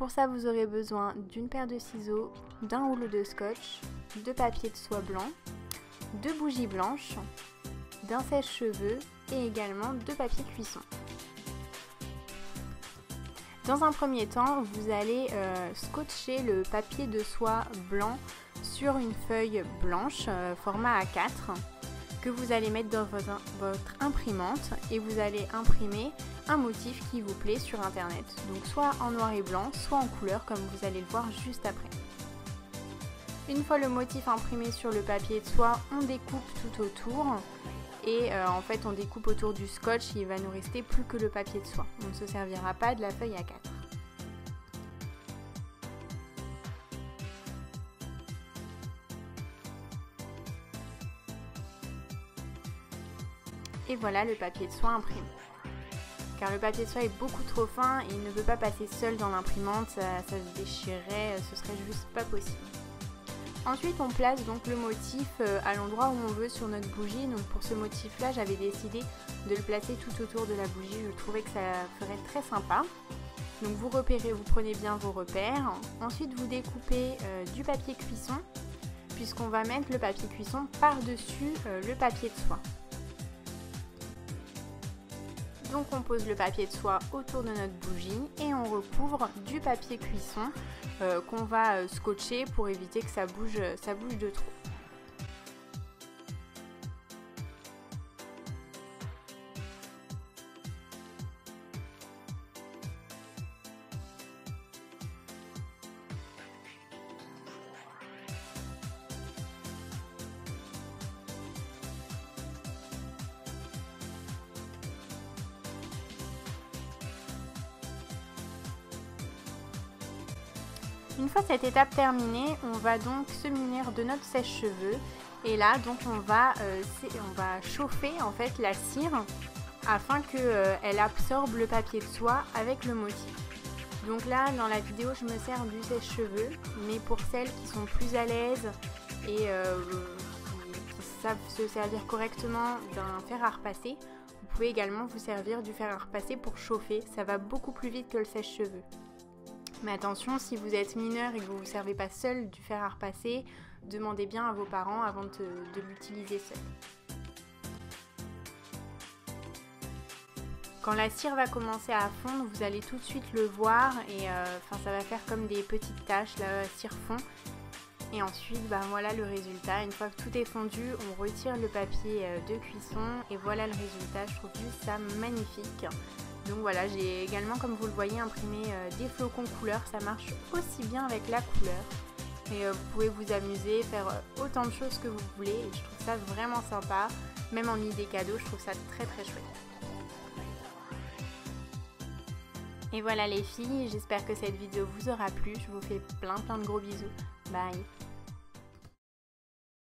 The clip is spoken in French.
Pour ça, vous aurez besoin d'une paire de ciseaux, d'un rouleau de scotch, de papier de soie blanc, de bougies blanches, d'un sèche-cheveux et également de papier cuisson. Dans un premier temps, vous allez scotcher le papier de soie blanc sur une feuille blanche format A4 que vous allez mettre dans votre imprimante et vous allez imprimer un motif qui vous plaît sur internet. Donc soit en noir et blanc, soit en couleur comme vous allez le voir juste après. Une fois le motif imprimé sur le papier de soie, on découpe tout autour et en fait on découpe autour du scotch, il va nous rester plus que le papier de soie. On ne se servira pas de la feuille A4. Et voilà le papier de soie imprimé. Car le papier de soie est beaucoup trop fin et il ne peut pas passer seul dans l'imprimante, ça se déchirerait, ce serait juste pas possible. Ensuite on place donc le motif à l'endroit où on veut sur notre bougie. Donc pour ce motif là j'avais décidé de le placer tout autour de la bougie, je trouvais que ça ferait très sympa. Donc vous prenez bien vos repères. Ensuite vous découpez du papier cuisson puisqu'on va mettre le papier cuisson par-dessus le papier de soie. Donc on pose le papier de soie autour de notre bougie et on recouvre du papier cuisson qu'on va scotcher pour éviter que ça bouge de trop. Une fois cette étape terminée, on va donc se munir de notre sèche-cheveux et là donc on va chauffer en fait la cire afin qu'elle absorbe le papier de soie avec le motif. Donc là dans la vidéo je me sers du sèche-cheveux, mais pour celles qui sont plus à l'aise et qui savent se servir correctement d'un fer à repasser, vous pouvez également vous servir du fer à repasser pour chauffer, ça va beaucoup plus vite que le sèche-cheveux. Mais attention, si vous êtes mineur et que vous ne vous servez pas seul du fer à repasser, demandez bien à vos parents avant de l'utiliser seul. Quand la cire va commencer à fondre, vous allez tout de suite le voir et ça va faire comme des petites taches, la cire fond. Et ensuite, voilà le résultat. Une fois que tout est fondu, on retire le papier de cuisson et voilà le résultat. Je trouve juste ça magnifique. Donc voilà, j'ai également, comme vous le voyez, imprimé des flocons couleur. Ça marche aussi bien avec la couleur. Et vous pouvez vous amuser, faire autant de choses que vous voulez. Et je trouve ça vraiment sympa. Même en idée cadeau, je trouve ça très très chouette. Et voilà les filles, j'espère que cette vidéo vous aura plu. Je vous fais plein de gros bisous. Bye!